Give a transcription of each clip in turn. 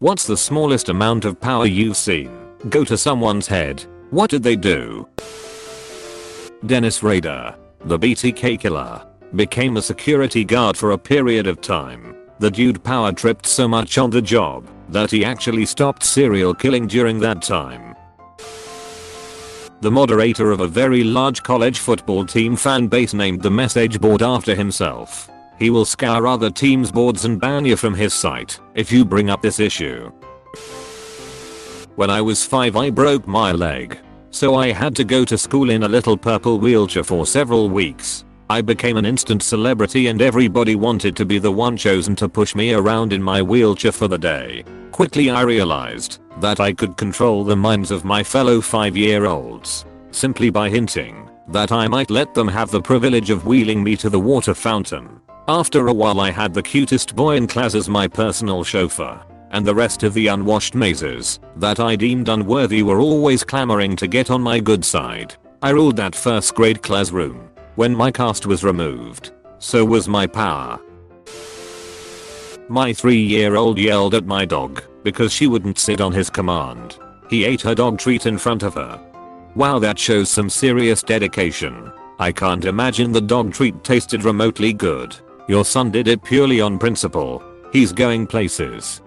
What's the smallest amount of power you've seen go to someone's head? What did they do? Dennis Rader, the BTK killer, became a security guard for a period of time. The dude power tripped so much on the job that he actually stopped serial killing during that time. The moderator of a very large college football team fan base named the message board after himself. He will scour other teams' boards and ban you from his site if you bring up this issue. When I was 5 I broke my leg, so I had to go to school in a little purple wheelchair for several weeks. I became an instant celebrity and everybody wanted to be the one chosen to push me around in my wheelchair for the day. Quickly I realized that I could control the minds of my fellow 5-year-olds simply by hinting that I might let them have the privilege of wheeling me to the water fountain. After a while I had the cutest boy in class as my personal chauffeur, and the rest of the unwashed mazes that I deemed unworthy were always clamoring to get on my good side. I ruled that first grade classroom. When my cast was removed, so was my power. My 3-year-old yelled at my dog because she wouldn't sit on his command. He ate her dog treat in front of her. Wow, that shows some serious dedication. I can't imagine the dog treat tasted remotely good. Your son did it purely on principle. He's going places.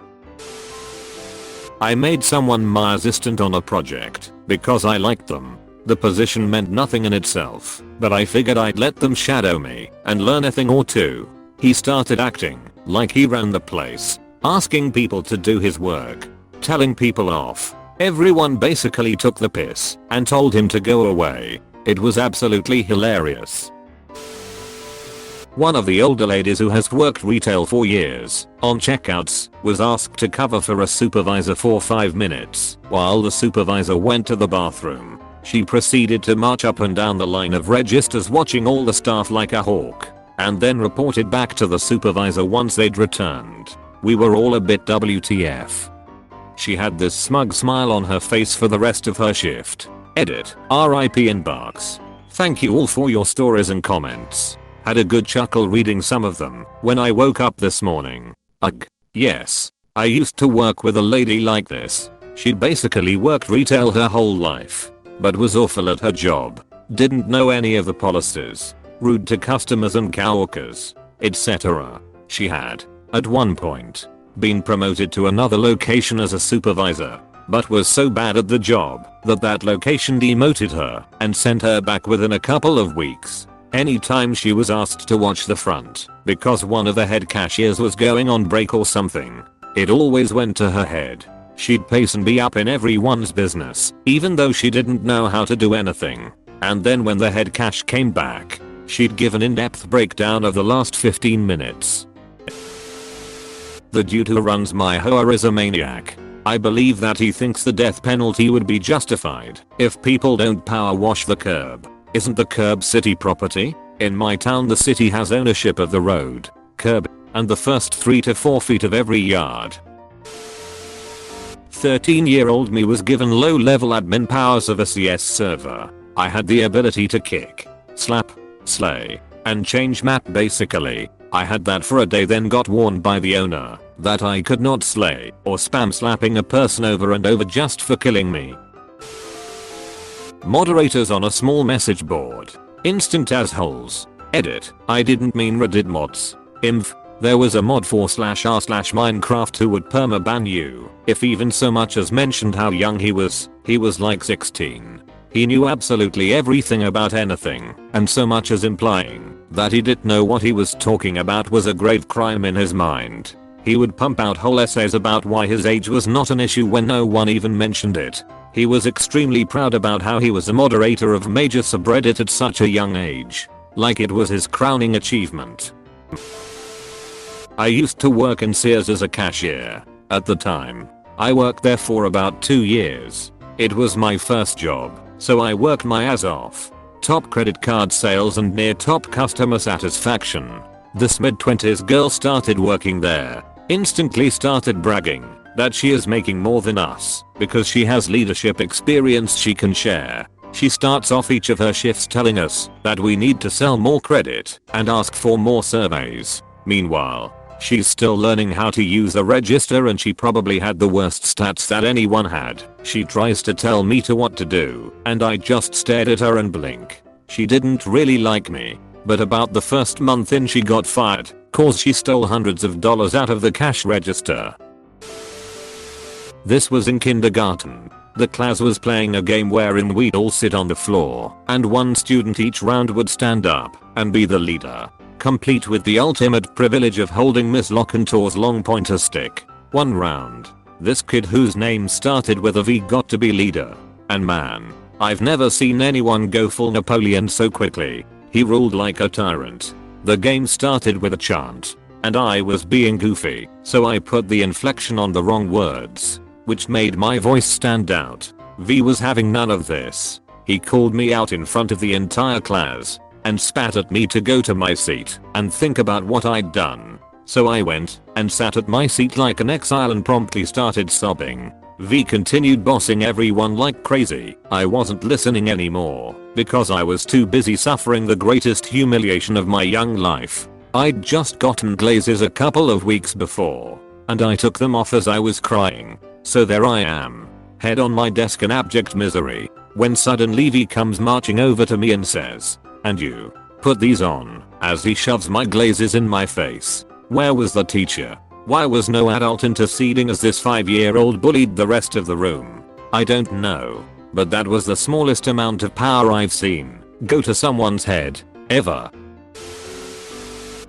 I made someone my assistant on a project because I liked them. The position meant nothing in itself, but I figured I'd let them shadow me and learn a thing or two. He started acting like he ran the place, asking people to do his work, telling people off. Everyone basically took the piss and told him to go away. It was absolutely hilarious. One of the older ladies who has worked retail for years on checkouts was asked to cover for a supervisor for 5 minutes while the supervisor went to the bathroom. She proceeded to march up and down the line of registers watching all the staff like a hawk, and then reported back to the supervisor once they'd returned. We were all a bit WTF. She had this smug smile on her face for the rest of her shift. Edit. RIP inbox. Thank you all for your stories and comments. Had a good chuckle reading some of them when I woke up this morning. Ugh. Yes. I used to work with a lady like this. She'd basically worked retail her whole life, but was awful at her job, didn't know any of the policies, rude to customers and coworkers, etc. She had, at one point, been promoted to another location as a supervisor, but was so bad at the job that that location demoted her and sent her back within a couple of weeks. Anytime she was asked to watch the front because one of the head cashiers was going on break or something, it always went to her head. She'd pace and be up in everyone's business, even though she didn't know how to do anything. And then when the head cash came back, she'd give an in-depth breakdown of the last 15 minutes. The dude who runs my HOA is a maniac. I believe that he thinks the death penalty would be justified if people don't power wash the curb. Isn't the curb city property? In my town the city has ownership of the road, curb, and the first 3 to 4 feet of every yard. 13-year-old me was given low-level admin powers of a CS server. I had the ability to kick, slap, slay, and change map basically. I had that for a day, then got warned by the owner that I could not slay or spam slapping a person over and over just for killing me. Moderators on a small message board. Instant assholes. Edit. I didn't mean Reddit mods. Inf. There was a mod for /r/Minecraft who would permaban you if even so much as mentioned how young he was. He was like 16. He knew absolutely everything about anything, and so much as implying that he didn't know what he was talking about was a grave crime in his mind. He would pump out whole essays about why his age was not an issue when no one even mentioned it. He was extremely proud about how he was a moderator of major subreddit at such a young age. Like it was his crowning achievement. I used to work in Sears as a cashier. At the time, I worked there for about 2 years. It was my first job, so I worked my ass off. Top credit card sales and near top customer satisfaction. This mid-20s girl started working there. Instantly started bragging that she is making more than us because she has leadership experience she can share. She starts off each of her shifts telling us that we need to sell more credit and ask for more surveys. Meanwhile, She's still learning how to use a register and she probably had the worst stats that anyone had. She tries to tell me what to do and I just stared at her and blink. She didn't really like me. But about the first month in she got fired cause she stole hundreds of dollars out of the cash register. This was in kindergarten. The class was playing a game wherein we'd all sit on the floor and one student each round would stand up and be the leader, complete with the ultimate privilege of holding Miss Lockentor's long pointer stick. One round, this kid whose name started with a V got to be leader. And man, I've never seen anyone go full Napoleon so quickly. He ruled like a tyrant. The game started with a chant, and I was being goofy, so I put the inflection on the wrong words, which made my voice stand out. V was having none of this. He called me out in front of the entire class and spat at me to go to my seat and think about what I'd done. So I went and sat at my seat like an exile and promptly started sobbing. V continued bossing everyone like crazy. I wasn't listening anymore because I was too busy suffering the greatest humiliation of my young life. I'd just gotten glazes a couple of weeks before and I took them off as I was crying. So there I am, head on my desk in abject misery, when suddenly V comes marching over to me and says, "And you, put these on," as he shoves my glazes in my face. Where was the teacher? Why was no adult interceding as this 5-year-old bullied the rest of the room? I don't know, but that was the smallest amount of power I've seen go to someone's head, ever.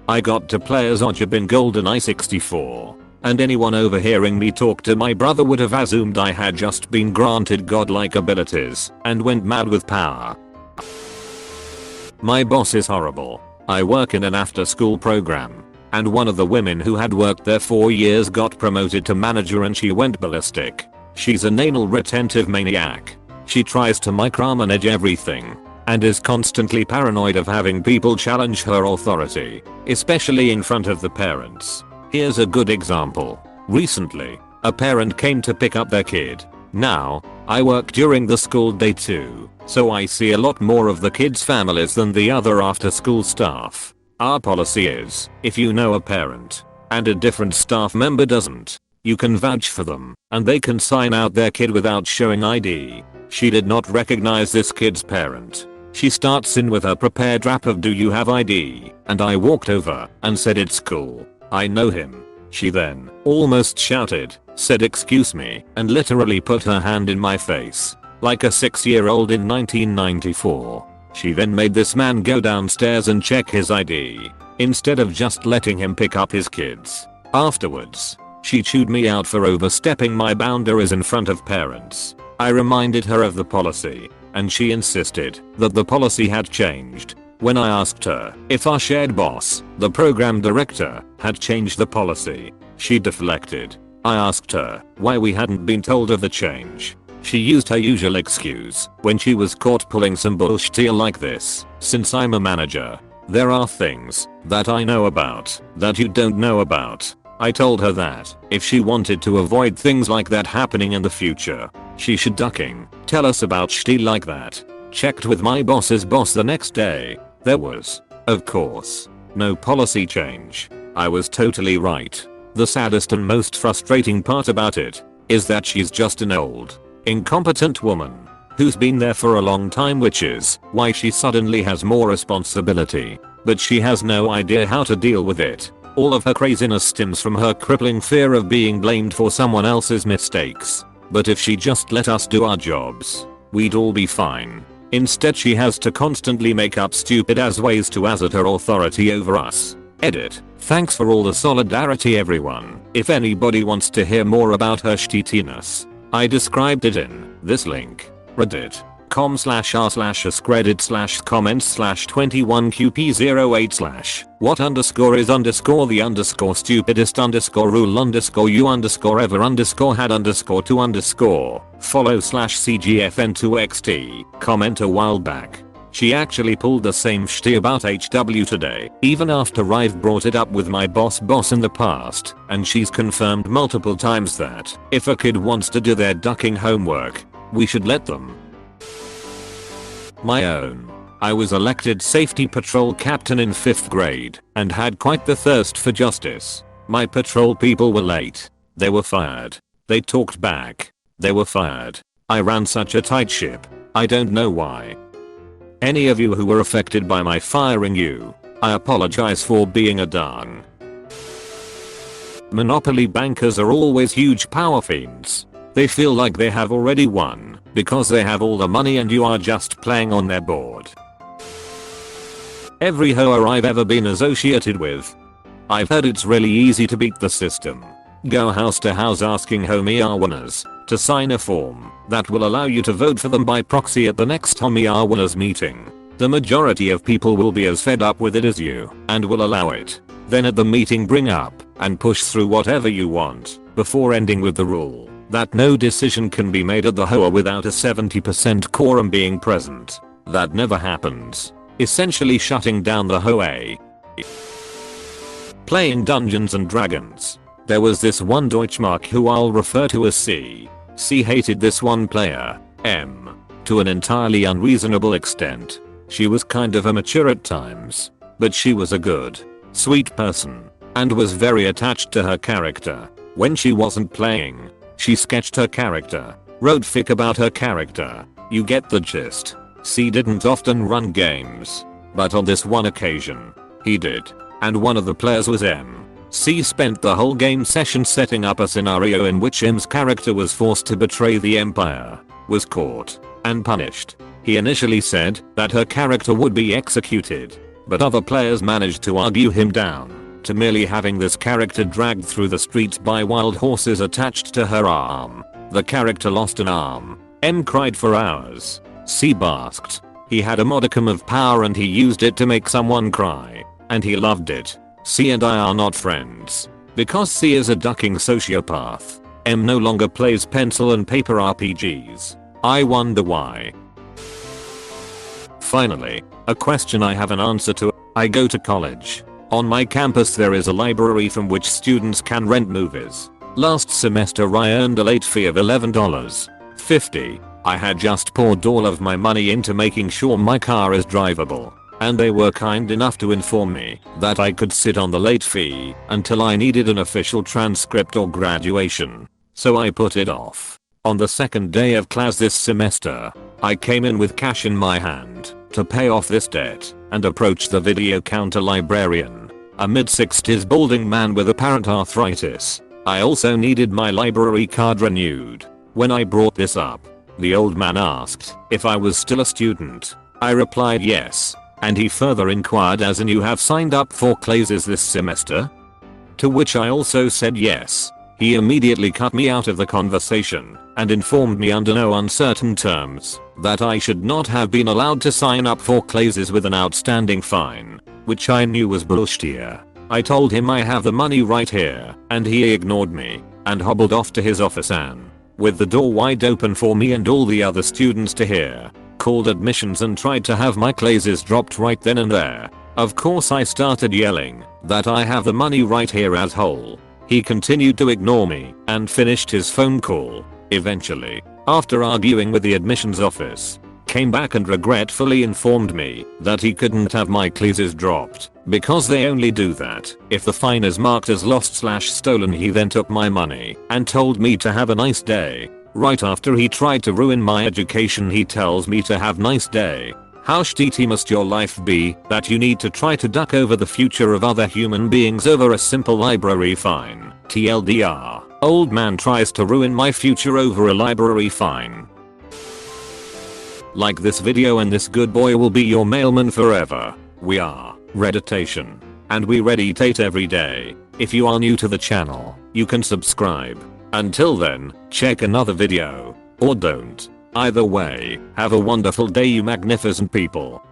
I got to play as Ojib in GoldenEye 64. And anyone overhearing me talk to my brother would have assumed I had just been granted godlike abilities and went mad with power. My boss is horrible. I work in an after-school program, and one of the women who had worked there 4 years got promoted to manager and she went ballistic. She's an anal retentive maniac. She tries to micromanage everything and is constantly paranoid of having people challenge her authority, especially in front of the parents. Here's a good example. Recently, a parent came to pick up their kid. Now, I work during the school day too, so I see a lot more of the kids' families than the other after school staff. Our policy is, if you know a parent and a different staff member doesn't, you can vouch for them and they can sign out their kid without showing ID. She did not recognize this kid's parent. She starts in with her prepared rap of "Do you have ID?" and I walked over and said, "It's cool. I know him." She then almost shouted, said "Excuse me," and literally put her hand in my face like a 6-year-old in 1994. She then made this man go downstairs and check his ID instead of just letting him pick up his kids. Afterwards, she chewed me out for overstepping my boundaries in front of parents. I reminded her of the policy and she insisted that the policy had changed. When I asked her if our shared boss, the program director, had changed the policy, she deflected. I asked her why we hadn't been told of the change. She used her usual excuse when she was caught pulling some bullshit like this. "Since I'm a manager, there are things that I know about that you don't know about." I told her that if she wanted to avoid things like that happening in the future, she should ducking tell us about shit like that. Checked with my boss's boss the next day. There was, of course, no policy change. I was totally right. The saddest and most frustrating part about it is that she's just an old, incompetent woman who's been there for a long time, which is why she suddenly has more responsibility. But she has no idea how to deal with it. All of her craziness stems from her crippling fear of being blamed for someone else's mistakes. But if she just let us do our jobs, we'd all be fine. Instead, she has to constantly make up stupid ass ways to assert her authority over us. Edit. Thanks for all the solidarity, everyone. If anybody wants to hear more about her shittiness, I described it in this link. reddit.com/r/Askreddit/comments/21qp08/ what underscore is underscore the underscore stupidest underscore rule underscore you underscore ever underscore had underscore to underscore follow /cgfn2xt comment a while back. She actually pulled the same shit about HW today, even after I've brought it up with my boss in the past, and she's confirmed multiple times that if a kid wants to do their ducking homework, we should let them. My own. I was elected safety patrol captain in 5th grade and had quite the thirst for justice. My patrol people were late. They were fired. They talked back. They were fired. I ran such a tight ship. I don't know why. Any of you who were affected by my firing you, I apologize for being a dung. Monopoly bankers are always huge power fiends. They feel like they have already won because they have all the money and you are just playing on their board. Every hoer I've ever been associated with, I've heard it's really easy to beat the system. Go house to house asking homie winners to sign a form that will allow you to vote for them by proxy at the next homie winners meeting. The majority of people will be as fed up with it as you and will allow it. Then at the meeting bring up and push through whatever you want before ending with the rule that no decision can be made at the HOA without a 70% quorum being present. That never happens. Essentially shutting down the HOA. Playing Dungeons and Dragons. There was this one Deutschmark who I'll refer to as C. C hated this one player, M, to an entirely unreasonable extent. She was kind of immature at times, but she was a good, sweet person, and was very attached to her character. When she wasn't playing, she sketched her character, wrote fic about her character. You get the gist. C didn't often run games, but on this one occasion, he did, and one of the players was M. C spent the whole game session setting up a scenario in which M's character was forced to betray the Empire, was caught, and punished. He initially said that her character would be executed, but other players managed to argue him down to merely having this character dragged through the streets by wild horses attached to her arm. The character lost an arm. M cried for hours. C basked. He had a modicum of power and he used it to make someone cry, and he loved it. C and I are not friends. Because C is a ducking sociopath, M no longer plays pencil and paper RPGs. I wonder why. Finally, a question I have an answer to. I go to college. On my campus there is a library from which students can rent movies. Last semester I earned a late fee of $11.50. I had just poured all of my money into making sure my car is drivable. And they were kind enough to inform me that I could sit on the late fee until I needed an official transcript or graduation. So I put it off. On the second day of class this semester, I came in with cash in my hand to pay off this debt and approached the video counter librarian, a mid-60s balding man with apparent arthritis. I also needed my library card renewed. When I brought this up, the old man asked if I was still a student. I replied yes. And he further inquired as in you have signed up for classes this semester? To which I also said yes. He immediately cut me out of the conversation and informed me under no uncertain terms that I should not have been allowed to sign up for classes with an outstanding fine, which I knew was bullshit. I told him I have the money right here and he ignored me and hobbled off to his office and, with the door wide open for me and all the other students to hear, called admissions and tried to have my classes dropped right then and there. Of course I started yelling that I have the money right here as whole. He continued to ignore me and finished his phone call. Eventually, after arguing with the admissions office, came back and regretfully informed me that he couldn't have my classes dropped because they only do that if the fine is marked as lost/stolen. He then took my money and told me to have a nice day. Right after he tried to ruin my education he tells me to have nice day. How shitty must your life be that you need to try to duck over the future of other human beings over a simple library fine? TLDR, old man tries to ruin my future over a library fine. Like this video and this good boy will be your mailman forever. We are Redditation, and we Redditate every day. If you are new to the channel, you can subscribe. Until then, check another video, or don't. Either way, have a wonderful day you magnificent people.